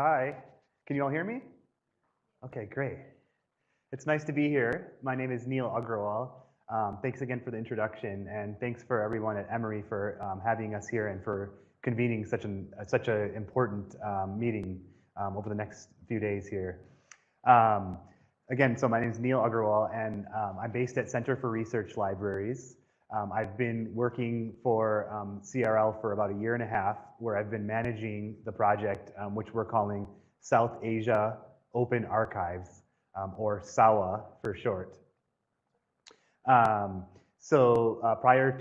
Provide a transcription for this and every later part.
Hi, can you all hear me? Okay, great. It's nice to be here. My name is Neel Agrawal. Thanks again for the introduction, and thanks for everyone at Emory for having us here and for convening such an important meeting over the next few days here. Again, so my name is Neel Agrawal, and I'm based at Center for Research Libraries. I've been working for CRL for about a year and a half, where I've been managing the project, which we're calling South Asia Open Archives, or SAOA for short. Prior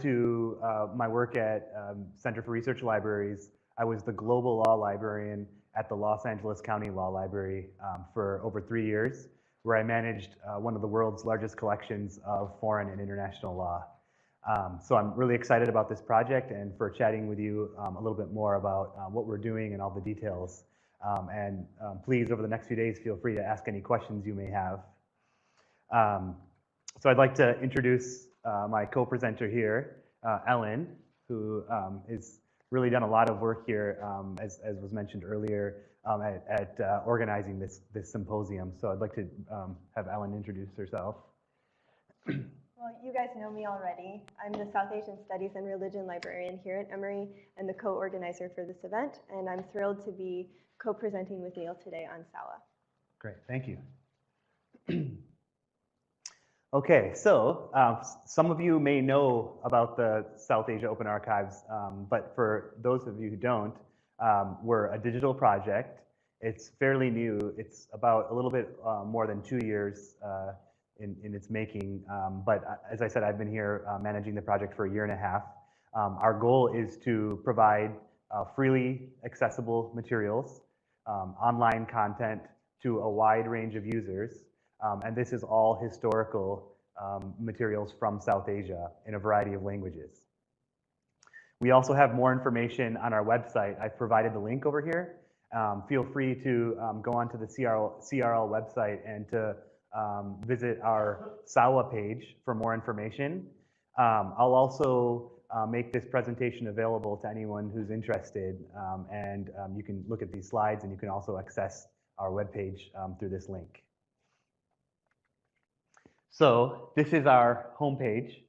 to my work at Center for Research Libraries, I was the global law librarian at the Los Angeles County Law Library for over 3 years, where I managed one of the world's largest collections of foreign and international law. So I'm really excited about this project and for chatting with you a little bit more about what we're doing and all the details. Please, over the next few days, feel free to ask any questions you may have. So I'd like to introduce my co-presenter here, Ellen, who has really done a lot of work here, as was mentioned earlier, at organizing this symposium. So I'd like to have Ellen introduce herself. Well, you guys know me already. I'm the South Asian Studies and Religion Librarian here at Emory and the co-organizer for this event, and I'm thrilled to be co-presenting with Neel today on SAOA. Great, thank you. Okay, so some of you may know about the South Asia Open Archives, but for those of you who don't, we're a digital project. It's fairly new. It's about a little bit more than 2 years in its making, but as I said, I've been here managing the project for a year and a half. Our goal is to provide freely accessible materials, online content to a wide range of users, and this is all historical materials from South Asia in a variety of languages. We also have more information on our website. I've provided the link over here. Feel free to go onto the CRL website and to visit our SAOA page for more information. I'll also make this presentation available to anyone who's interested, and you can look at these slides, and you can also access our webpage through this link. So this is our homepage.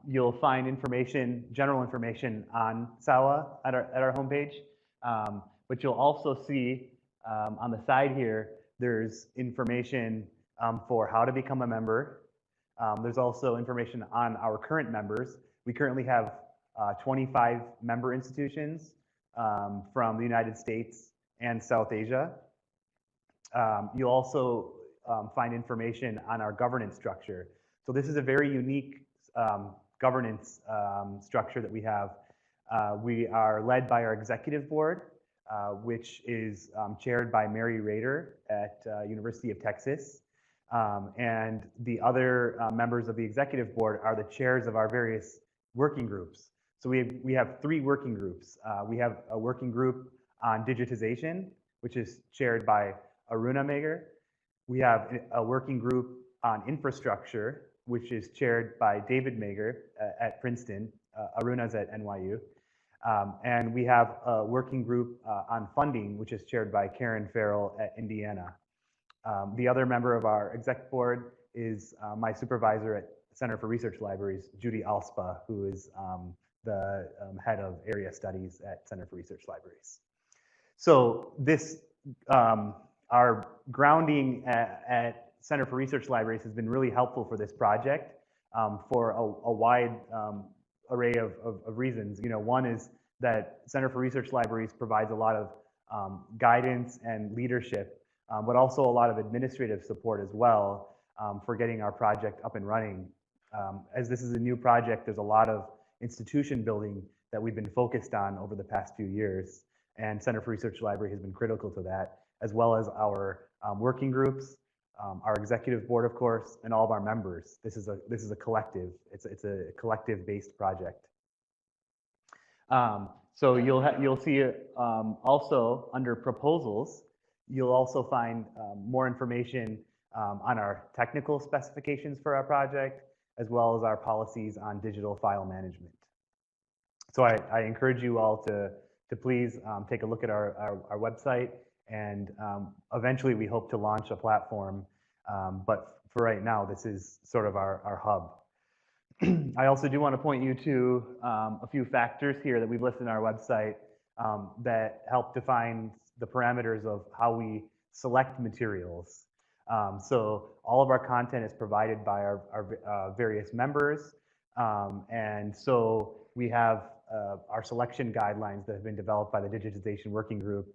You'll find information, general information on SAOA at our homepage, but you'll also see on the side here, there's information for how to become a member. There's also information on our current members. We currently have 25 member institutions from the United States and South Asia. You'll also find information on our governance structure. So this is a very unique governance structure that we have. We are led by our executive board, which is chaired by Mary Rader at University of Texas. And the other members of the executive board are the chairs of our various working groups. So we have 3 working groups. We have a working group on digitization, which is chaired by Aruna Magar. We have a working group on infrastructure, which is chaired by David Magar at Princeton. Aruna's at NYU. And we have a working group on funding, which is chaired by Karen Farrell at Indiana. The other member of our exec board is my supervisor at Center for Research Libraries, Judy Alspa, who is the head of area studies at Center for Research Libraries. So this, our grounding at Center for Research Libraries has been really helpful for this project for a wide array of reasons. You know, one is that Center for Research Libraries provides a lot of guidance and leadership, but also a lot of administrative support as well for getting our project up and running. As this is a new project, there's a lot of institution building that we've been focused on over the past few years, and Center for Research Library has been critical to that, as well as our working groups, our executive board, of course, and all of our members. This is a collective. It's a collective-based project. So you'll see also under proposals, you'll also find more information on our technical specifications for our project, as well as our policies on digital file management. So I encourage you all to please take a look at our website And eventually we hope to launch a platform, but for right now, this is sort of our hub. I also do want to point you to a few factors here that we've listed on our website that help define the parameters of how we select materials. So all of our content is provided by our various members. And so we have our selection guidelines that have been developed by the Digitization Working Group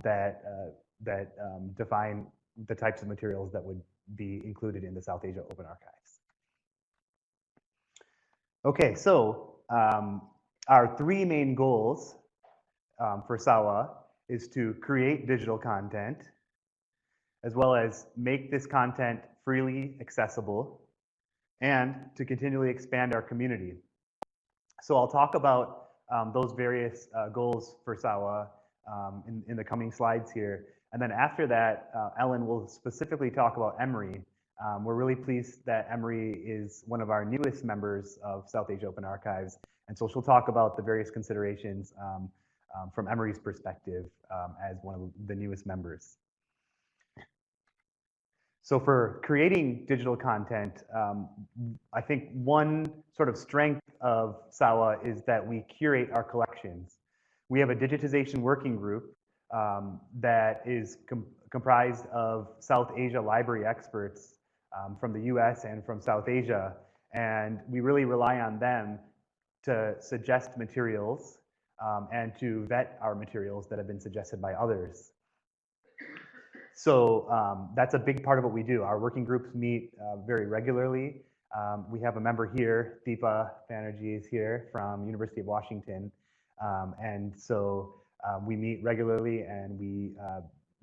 that define the types of materials that would be included in the South Asia Open Archives. Okay, so our three main goals for SAOA is to create digital content, as well as make this content freely accessible, and to continually expand our community. So I'll talk about those various goals for SAOA in the coming slides here. And then after that, Ellen will specifically talk about Emory. We're really pleased that Emory is one of our newest members of South Asia Open Archives. And so she'll talk about the various considerations from Emory's perspective as one of the newest members. So for creating digital content, I think one sort of strength of SAOA is that we curate our collections. We have a digitization working group that is comprised of South Asia library experts from the US and from South Asia. And we really rely on them to suggest materials and to vet our materials that have been suggested by others. So that's a big part of what we do. Our working groups meet very regularly. We have a member here, Deepa Banerjee is here from University of Washington. And so we meet regularly and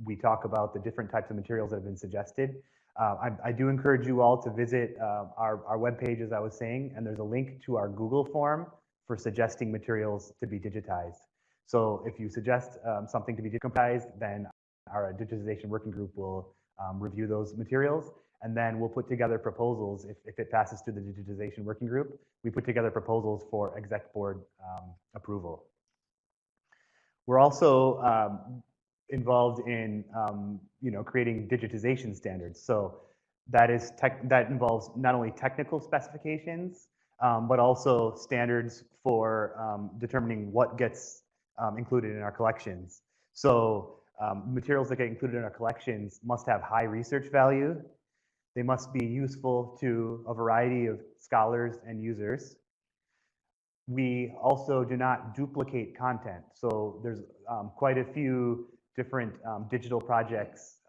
we talk about the different types of materials that have been suggested. I do encourage you all to visit our webpage, as I was saying, and there's a link to our Google form for suggesting materials to be digitized. So if you suggest something to be digitized, then our digitization working group will review those materials, and then we'll put together proposals. If it passes through the digitization working group, we put together proposals for exec board approval. We're also involved in creating digitization standards. So that involves not only technical specifications, but also standards for determining what gets included in our collections. So materials that get included in our collections must have high research value. They must be useful to a variety of scholars and users. We also do not duplicate content. So there's quite a few different digital projects,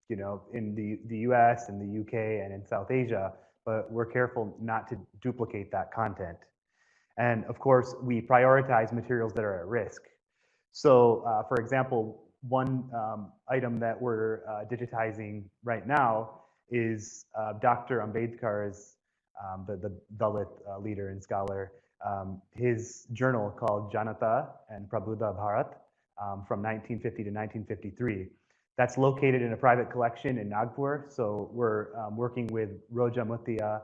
in the US and the UK and in South Asia, but we're careful not to duplicate that content. And of course, we prioritize materials that are at risk. So for example, one item that we're digitizing right now is Dr. Ambedkar's, the Dalit leader and scholar, his journal called Janata and Prabudha Bharat from 1950 to 1953. That's located in a private collection in Nagpur. So we're working with Roja Muthiah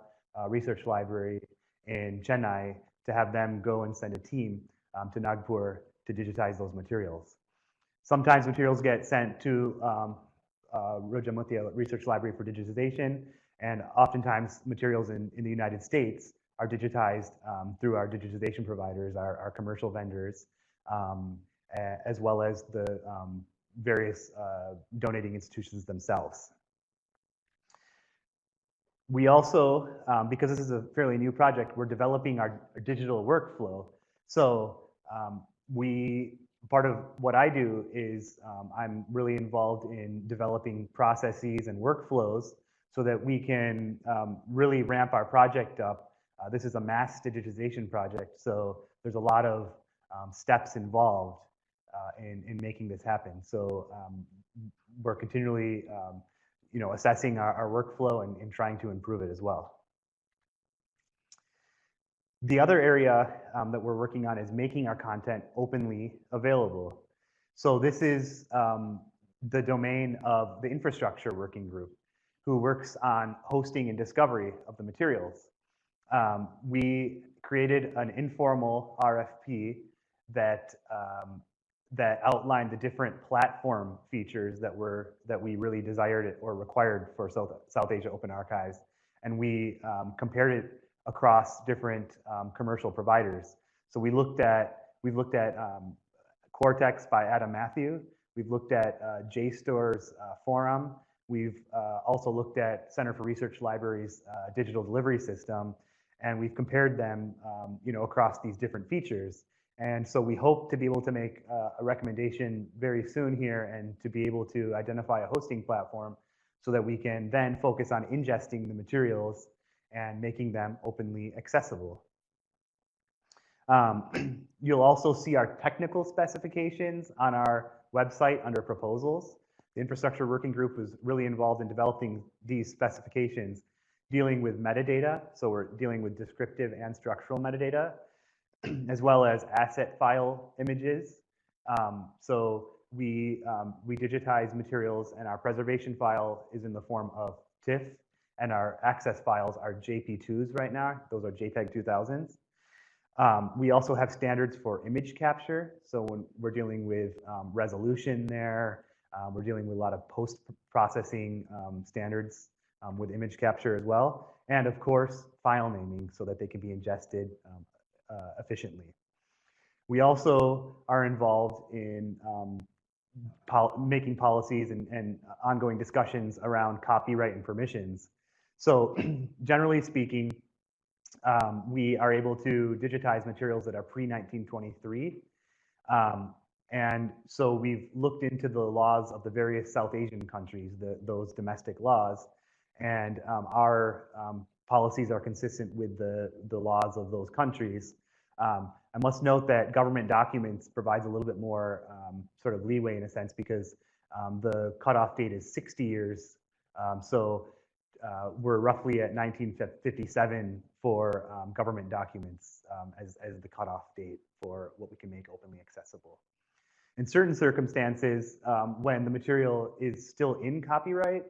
Research Library in Chennai to have them go and send a team to Nagpur to digitize those materials. Sometimes materials get sent to Roja Muthiah Research Library for digitization, and oftentimes materials in the United States are digitized through our digitization providers, our commercial vendors, as well as the various donating institutions themselves. We also, because this is a fairly new project, we're developing our digital workflow. So part of what I do is I'm really involved in developing processes and workflows so that we can really ramp our project up. This is a mass digitization project, so there's a lot of steps involved in making this happen. So we're continually assessing our workflow and trying to improve it as well. The other area that we're working on is making our content openly available. So this is the domain of the infrastructure working group, who works on hosting and discovery of the materials. We created an informal RFP that that outlined the different platform features that we really desired or required for South Asia Open Archives, and we compared it across different commercial providers. So we've looked at Cortex by Adam Matthew. We've looked at JSTOR's Forum. We've also looked at Center for Research Libraries' digital delivery system, and we've compared them, across these different features. And so we hope to be able to make a recommendation very soon here and to be able to identify a hosting platform so that we can then focus on ingesting the materials and making them openly accessible. You'll also see our technical specifications on our website under proposals. The infrastructure working group was really involved in developing these specifications, dealing with metadata. So we're dealing with descriptive and structural metadata, as well as asset file images. So we digitize materials, and our preservation file is in the form of TIFF, and our access files are JP2s right now. Those are JPEG 2000s. We also have standards for image capture. So when we're dealing with resolution there, we're dealing with a lot of post-processing standards with image capture as well. And of course, file naming so that they can be ingested efficiently. We also are involved in making policies and ongoing discussions around copyright and permissions. So generally speaking, we are able to digitize materials that are pre-1923. And so we've looked into the laws of the various South Asian countries, those domestic laws, and our policies are consistent with the laws of those countries. I must note that government documents provides a little bit more sort of leeway in a sense because the cutoff date is 60 years. So we're roughly at 1957 for government documents as the cutoff date for what we can make openly accessible. In certain circumstances, when the material is still in copyright,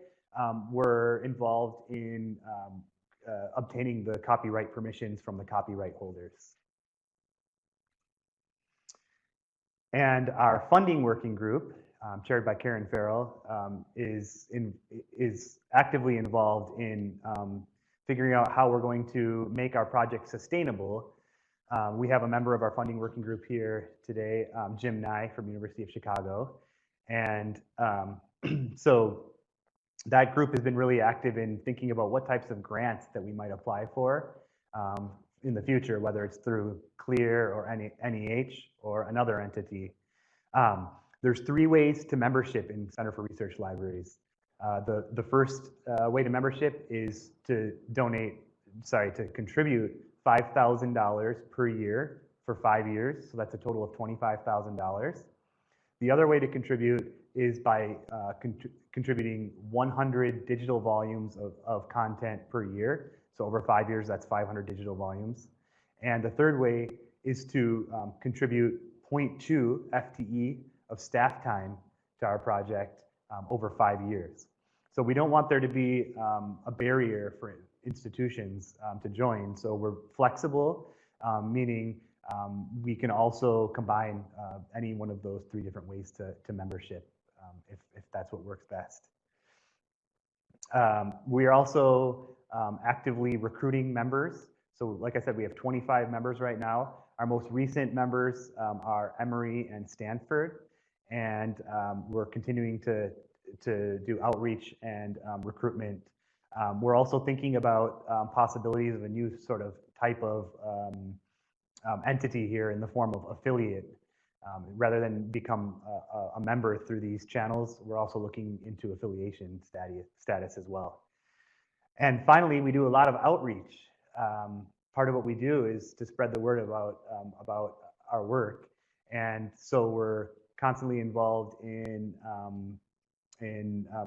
we're involved in obtaining the copyright permissions from the copyright holders. And our funding working group, chaired by Karen Farrell, is actively involved in figuring out how we're going to make our project sustainable. We have a member of our funding working group here today, Jim Nye from University of Chicago. And so that group has been really active in thinking about what types of grants that we might apply for in the future, whether it's through CLEAR or NEH or another entity. There's 3 ways to membership in Center for Research Libraries. The first way to membership is to contribute $5,000 per year for 5 years. So that's a total of $25,000. The other way to contribute is by contributing 100 digital volumes of content per year. So over 5 years, that's 500 digital volumes. And the third way is to contribute 0.2 FTE of staff time to our project over 5 years. So we don't want there to be a barrier for institutions to join. So we're flexible, meaning we can also combine any one of those 3 different ways to membership if that's what works best. We are also actively recruiting members. So like I said, we have 25 members right now. Our most recent members are Emory and Stanford, and we're continuing to do outreach and recruitment. We're also thinking about possibilities of a new sort of type of entity here in the form of affiliate. Rather than become a member through these channels, we're also looking into affiliation status as well. And finally, we do a lot of outreach. Part of what we do is to spread the word about our work. And so we're constantly involved in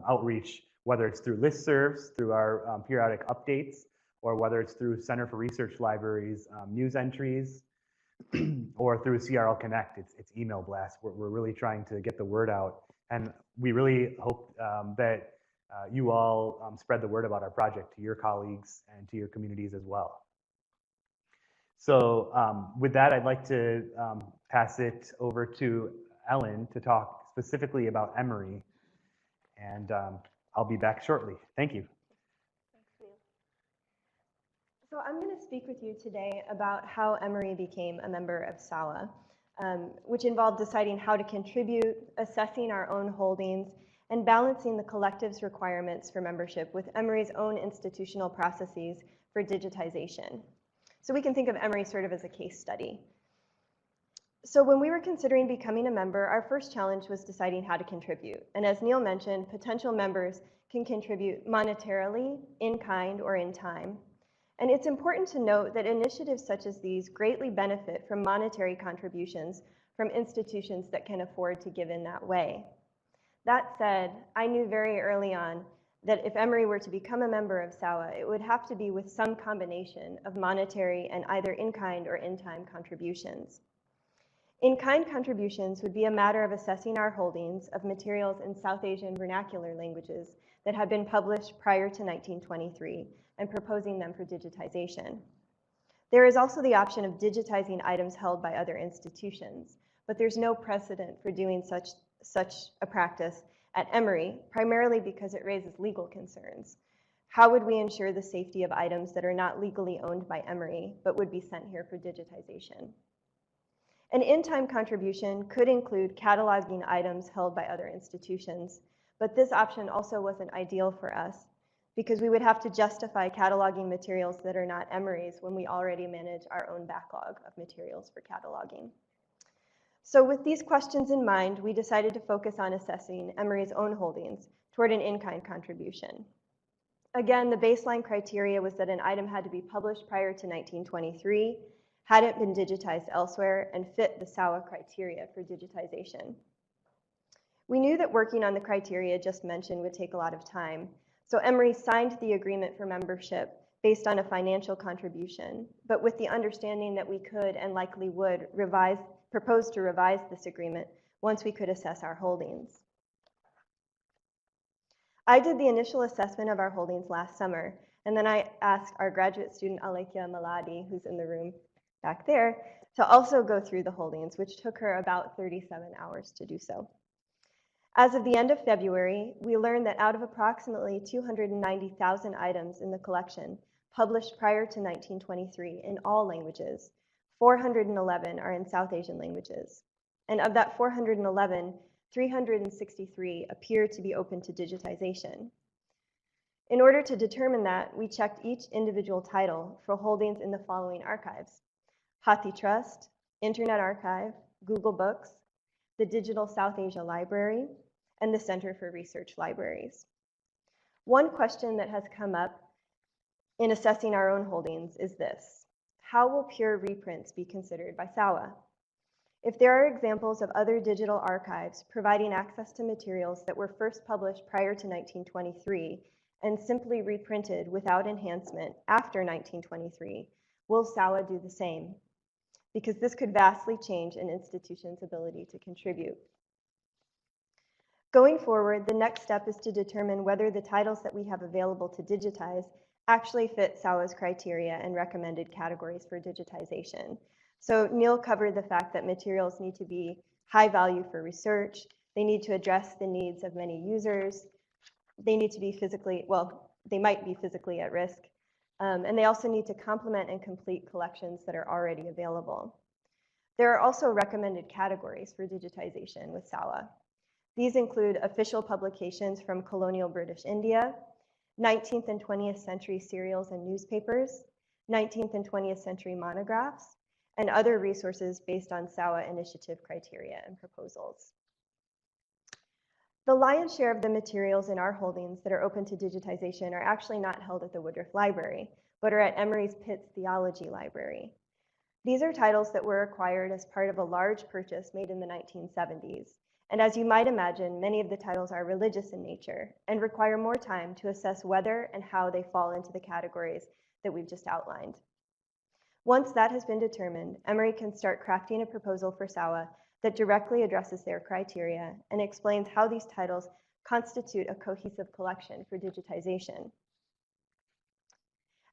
outreach, whether it's through listservs, through our periodic updates, or whether it's through Center for Research Libraries news entries, or through CRL Connect, it's email blasts. We're really trying to get the word out. And we really hope that you all spread the word about our project to your colleagues and to your communities as well. So with that, I'd like to pass it over to Ellen to talk specifically about Emory, and I'll be back shortly. Thank you. Thanks, Neel. So I'm going to speak with you today about how Emory became a member of SAOA, which involved deciding how to contribute, assessing our own holdings, and balancing the collective's requirements for membership with Emory's own institutional processes for digitization. So we can think of Emory sort of as a case study. So when we were considering becoming a member, our first challenge was deciding how to contribute. And as Neel mentioned, potential members can contribute monetarily, in kind, or in time. And it's important to note that initiatives such as these greatly benefit from monetary contributions from institutions that can afford to give in that way. That said, I knew very early on that if Emory were to become a member of SAOA, it would have to be with some combination of monetary and either in-kind or in-time contributions. In-kind contributions would be a matter of assessing our holdings of materials in South Asian vernacular languages that had been published prior to 1923 and proposing them for digitization. There is also the option of digitizing items held by other institutions, but there's no precedent for doing such a practice at Emory, primarily because it raises legal concerns. How would we ensure the safety of items that are not legally owned by Emory, but would be sent here for digitization? An in-time contribution could include cataloging items held by other institutions, but this option also wasn't ideal for us because we would have to justify cataloging materials that are not Emory's when we already manage our own backlog of materials for cataloging. So with these questions in mind, we decided to focus on assessing Emory's own holdings toward an in-kind contribution. Again, the baseline criteria was that an item had to be published prior to 1923, hadn't been digitized elsewhere, and fit the SAOA criteria for digitization. We knew that working on the criteria just mentioned would take a lot of time, so Emory signed the agreement for membership based on a financial contribution, but with the understanding that we could and likely would propose to revise this agreement once we could assess our holdings. I did the initial assessment of our holdings last summer, and then I asked our graduate student Alekia Maladi, who's in the room back there, to also go through the holdings, which took her about 37 hours to do so. As of the end of February, we learned that out of approximately 290,000 items in the collection published prior to 1923 in all languages, 411 are in South Asian languages. And of that 411, 363 appear to be open to digitization. In order to determine that, we checked each individual title for holdings in the following archives: Hathi Trust, Internet Archive, Google Books, the Digital South Asia Library, and the Center for Research Libraries. One question that has come up in assessing our own holdings is this: how will pure reprints be considered by SAOA? If there are examples of other digital archives providing access to materials that were first published prior to 1923 and simply reprinted without enhancement after 1923, will SAOA do the same? Because this could vastly change an institution's ability to contribute. Going forward, the next step is to determine whether the titles that we have available to digitize actually fit SAOA's criteria and recommended categories for digitization. So Neel covered the fact that materials need to be high value for research, they need to address the needs of many users, they need to be they might be physically at risk, and they also need to complement and complete collections that are already available. There are also recommended categories for digitization with SAOA. These include official publications from colonial British India, 19th and 20th century serials and newspapers, 19th and 20th century monographs, and other resources based on SAOA initiative criteria and proposals. The lion's share of the materials in our holdings that are open to digitization are actually not held at the Woodruff Library, but are at Emory's Pitts Theology Library. These are titles that were acquired as part of a large purchase made in the 1970s. And as you might imagine, many of the titles are religious in nature and require more time to assess whether and how they fall into the categories that we've just outlined. Once that has been determined, Emory can start crafting a proposal for SAOA that directly addresses their criteria and explains how these titles constitute a cohesive collection for digitization.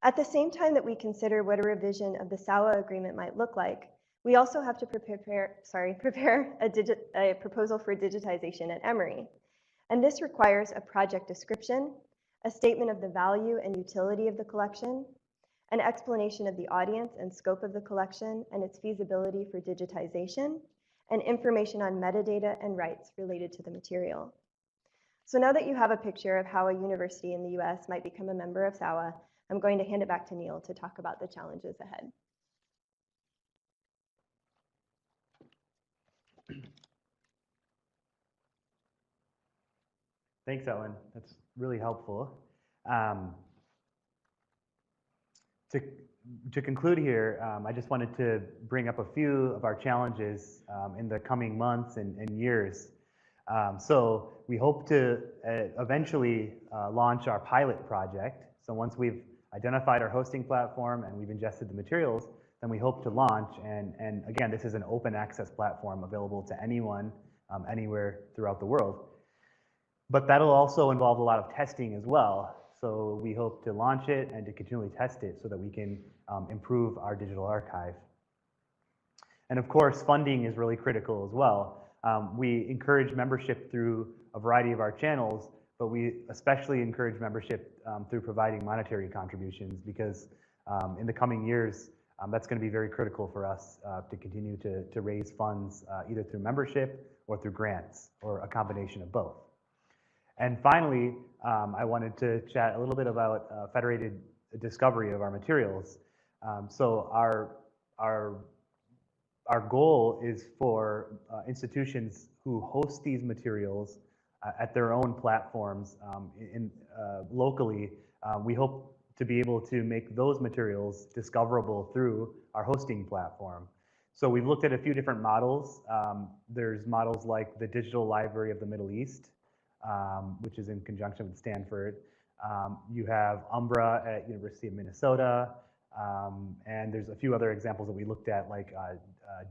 At the same time that we consider what a revision of the SAOA agreement might look like, We also have to prepare a proposal for digitization at Emory. And this requires a project description, a statement of the value and utility of the collection, an explanation of the audience and scope of the collection and its feasibility for digitization, and information on metadata and rights related to the material. So now that you have a picture of how a university in the US might become a member of SAOA, I'm going to hand it back to Neel to talk about the challenges ahead. Thanks, Ellen. That's really helpful. To conclude here, I just wanted to bring up a few of our challenges in the coming months and years. So we hope to eventually launch our pilot project. So once we've identified our hosting platform and we've ingested the materials, then we hope to launch. And again, this is an open access platform available to anyone, anywhere throughout the world. But that'll also involve a lot of testing as well. So we hope to launch it and to continually test it so that we can improve our digital archive. And of course, funding is really critical as well. We encourage membership through a variety of our channels, but we especially encourage membership through providing monetary contributions because in the coming years, that's going to be very critical for us to continue to raise funds either through membership or through grants or a combination of both. And finally, I wanted to chat a little bit about federated discovery of our materials. So our goal is for institutions who host these materials at their own platforms locally. We hope to be able to make those materials discoverable through our hosting platform. So we've looked at a few different models. There's models like the Digital Library of the Middle East, which is in conjunction with Stanford. You have Umbra at University of Minnesota, and there's a few other examples that we looked at, like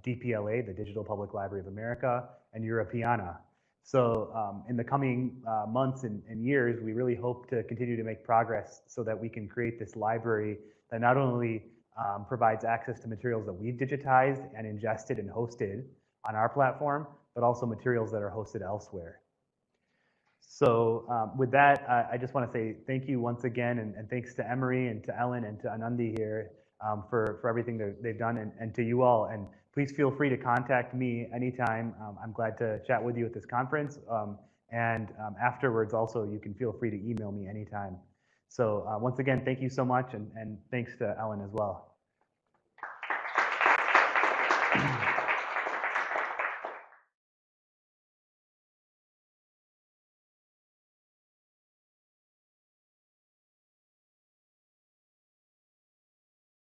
DPLA, the Digital Public Library of America, and Europeana. So in the coming months and years, we really hope to continue to make progress so that we can create this library that not only provides access to materials that we've digitized and ingested and hosted on our platform, but also materials that are hosted elsewhere. So with that, I just want to say thank you once again, and thanks to Emory and to Ellen and to Anandi here for everything that they've done, and to you all. And please feel free to contact me anytime. I'm glad to chat with you at this conference. And afterwards also, you can feel free to email me anytime. So once again, thank you so much, and thanks to Ellen as well.